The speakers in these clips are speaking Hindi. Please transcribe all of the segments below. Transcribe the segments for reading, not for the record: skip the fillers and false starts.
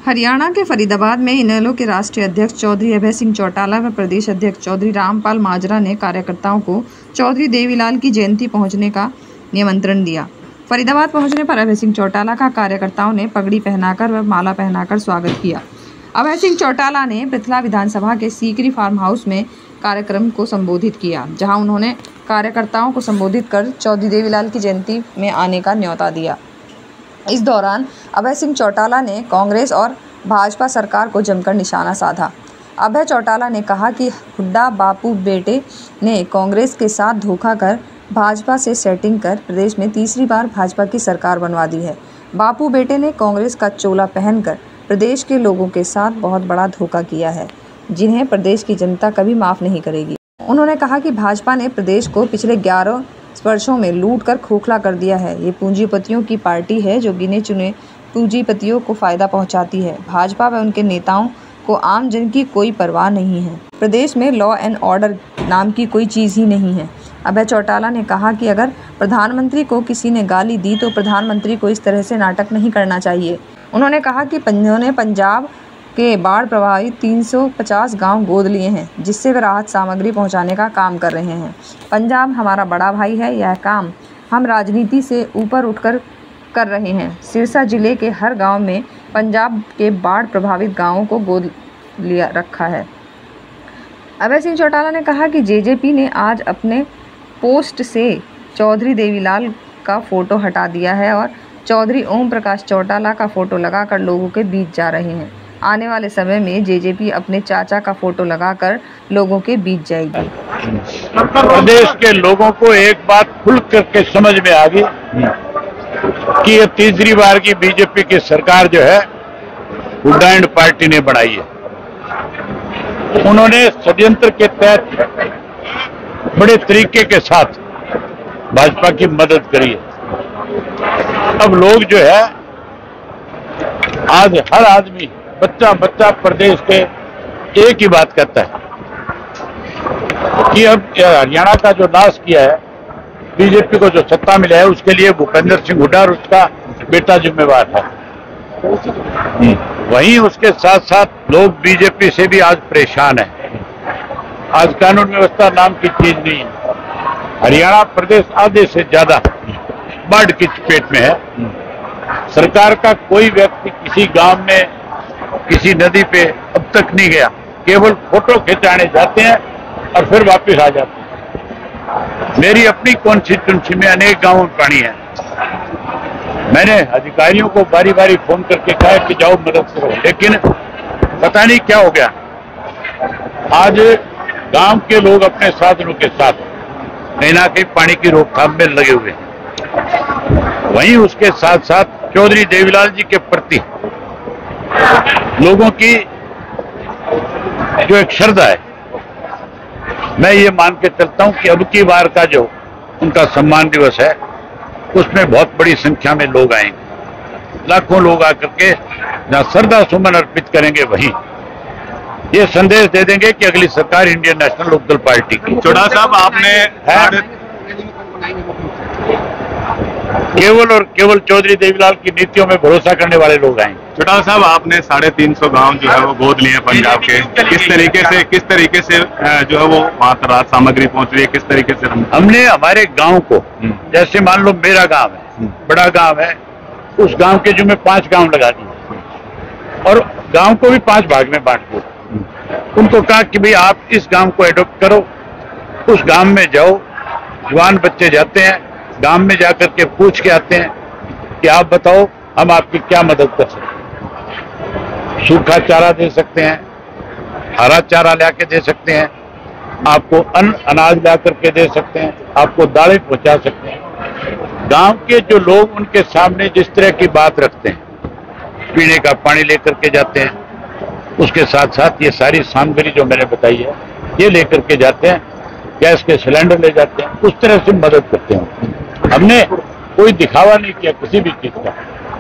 हरियाणा के फरीदाबाद में इनेलो के राष्ट्रीय अध्यक्ष चौधरी अभय सिंह चौटाला व प्रदेश अध्यक्ष चौधरी रामपाल माजरा ने कार्यकर्ताओं को चौधरी देवीलाल की जयंती पहुंचने का निमंत्रण दिया। फरीदाबाद पहुंचने पर अभय सिंह चौटाला का कार्यकर्ताओं ने पगड़ी पहनाकर व माला पहनाकर स्वागत किया। अभय सिंह चौटाला ने पृथला विधानसभा के सीकरी फार्म हाउस में कार्यक्रम को संबोधित किया, जहां उन्होंने कार्यकर्ताओं को संबोधित कर चौधरी देवीलाल की जयंती में आने का न्योता दिया। इस दौरान अभय सिंह चौटाला ने कांग्रेस और भाजपा सरकार को जमकर निशाना साधा। अभय चौटाला ने कहा कि हुड्डा बापू बेटे ने कांग्रेस के साथ धोखा कर भाजपा से सेटिंग कर प्रदेश में तीसरी बार भाजपा की सरकार बनवा दी है। बापू बेटे ने कांग्रेस का चोला पहनकर प्रदेश के लोगों के साथ बहुत बड़ा धोखा किया है, जिन्हें प्रदेश की जनता कभी माफ़ नहीं करेगी। उन्होंने कहा कि भाजपा ने प्रदेश को पिछले 11 वर्षों में लूट कर खोखला कर दिया है। ये पूंजीपतियों की पार्टी है जो गिने चुने पूंजीपतियों को फ़ायदा पहुंचाती है। भाजपा व उनके नेताओं को आम जन की कोई परवाह नहीं है। प्रदेश में लॉ एंड ऑर्डर नाम की कोई चीज़ ही नहीं है। अभय चौटाला ने कहा कि अगर प्रधानमंत्री को किसी ने गाली दी तो प्रधानमंत्री को इस तरह से नाटक नहीं करना चाहिए। उन्होंने कहा कि उन्होंने पंजाब के बाढ़ प्रभावित 350 गांव गोद लिए हैं, जिससे वे राहत सामग्री पहुंचाने का काम कर रहे हैं। पंजाब हमारा बड़ा भाई है। यह काम हम राजनीति से ऊपर उठकर कर रहे हैं। सिरसा जिले के हर गांव में पंजाब के बाढ़ प्रभावित गांवों को गोद लिया रखा है। अभय सिंह चौटाला ने कहा कि जेजेपी ने आज अपने पोस्ट से चौधरी देवीलाल का फ़ोटो हटा दिया है और चौधरी ओम प्रकाश चौटाला का फ़ोटो लगाकर लोगों के बीच जा रहे हैं। आने वाले समय में जेजेपी अपने चाचा का फ़ोटो लगाकर लोगों के बीच जाएगी। प्रदेश के लोगों को एक बात खुल करके समझ में आ गई कि ये तीसरी बार की बीजेपी की सरकार जो है हुड्डा एंड पार्टी ने बनाई है। उन्होंने षड्यंत्र के तहत बड़े तरीके के साथ भाजपा की मदद करी है। अब लोग जो है आज हर आदमी बच्चा बच्चा प्रदेश के एक ही बात कहता है कि अब हरियाणा का जो नाश किया है, बीजेपी को जो सत्ता मिला है, उसके लिए भूपेंद्र सिंह हुड्डा और उसका बेटा जिम्मेवार है। वहीं उसके साथ साथ लोग बीजेपी से भी आज परेशान है। आज कानून व्यवस्था नाम की चीज नहीं है। हरियाणा प्रदेश आधे से ज्यादा बाढ़ की चपेट में है। सरकार का कोई व्यक्ति किसी गांव में किसी नदी पे अब तक नहीं गया, केवल फोटो खिंचाने जाते हैं और फिर वापस आ जाते हैं। मेरी अपनी कॉन्स्टिट्यूंसी में अनेक गांवों में पानी है। मैंने अधिकारियों को बारी बारी फोन करके कहा कि जाओ मदद करो, लेकिन पता नहीं क्या हो गया। आज गांव के लोग अपने साधनों के साथ कहीं ना कहीं पानी की रोकथाम में लगे हुए हैं। वहीं उसके साथ साथ चौधरी देवीलाल जी के प्रति लोगों की जो एक श्रद्धा है, मैं ये मान के चलता हूं कि अब की बार का जो उनका सम्मान दिवस है, उसमें बहुत बड़ी संख्या में लोग आएंगे। लाखों लोग आकर के जहां श्रद्धा सुमन अर्पित करेंगे, वहीं ये संदेश दे देंगे कि अगली सरकार इंडियन नेशनल लोकदल पार्टी की। चौटाला साहब, आपने केवल और केवल चौधरी देवीलाल की नीतियों में भरोसा करने वाले लोग आएंगे। चौटाला साहब, आपने 350 गांव जो है वो गोद लिए पंजाब के। किस तरीके से जो है वो वहां राहत सामग्री पहुंच रही है, किस तरीके से हमने हमारे गांव को, जैसे मान लो मेरा गांव है, बड़ा गांव है, उस गांव के जो मैं 5 गांव लगा दिए और गांव को भी 5 भाग में बांट दिया। उनको कहा कि भाई आप इस गांव को एडॉप्ट करो, उस गांव में जाओ। जवान बच्चे जाते हैं, गांव में जाकर के पूछ के आते हैं कि आप बताओ हम आपकी क्या मदद कर सकते हैं। सूखा चारा दे सकते हैं, हरा चारा ला के दे सकते हैं, आपको अनाज ला करके दे सकते हैं, आपको दालें पहुंचा सकते हैं। गांव के जो लोग उनके सामने जिस तरह की बात रखते हैं, पीने का पानी लेकर के जाते हैं, उसके साथ साथ ये सारी सामग्री जो मैंने बताई है ये लेकर के जाते हैं, गैस के सिलेंडर ले जाते हैं, उस तरह से मदद करते हैं। हमने कोई दिखावा नहीं किया किसी भी चीज का।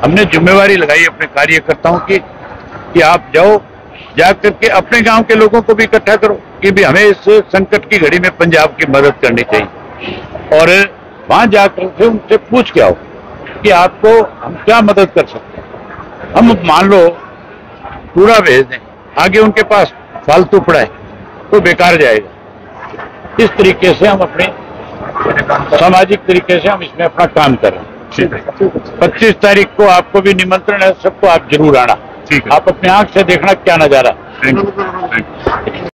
हमने जिम्मेवारी लगाई अपने कार्यकर्ताओं की कि आप जाओ, जाकर के अपने गांव के लोगों को भी इकट्ठा करो कि भी हमें इस संकट की घड़ी में पंजाब की मदद करनी चाहिए, और वहां जाकर के उनसे पूछ के आओ कि आपको हम क्या मदद कर सकते हैं। हम मान लो पूरा भेज दें, आगे उनके पास फालतू पड़ा है तो बेकार जाएगा। इस तरीके से हम अपने सामाजिक तरीके से हम इसमें अपना काम कर रहे हैं। ठीक है, 25 तारीख को आपको भी निमंत्रण है, सबको आप जरूर आना। ठीक है। आप अपने आंख से देखना क्या नजारा। Thank you.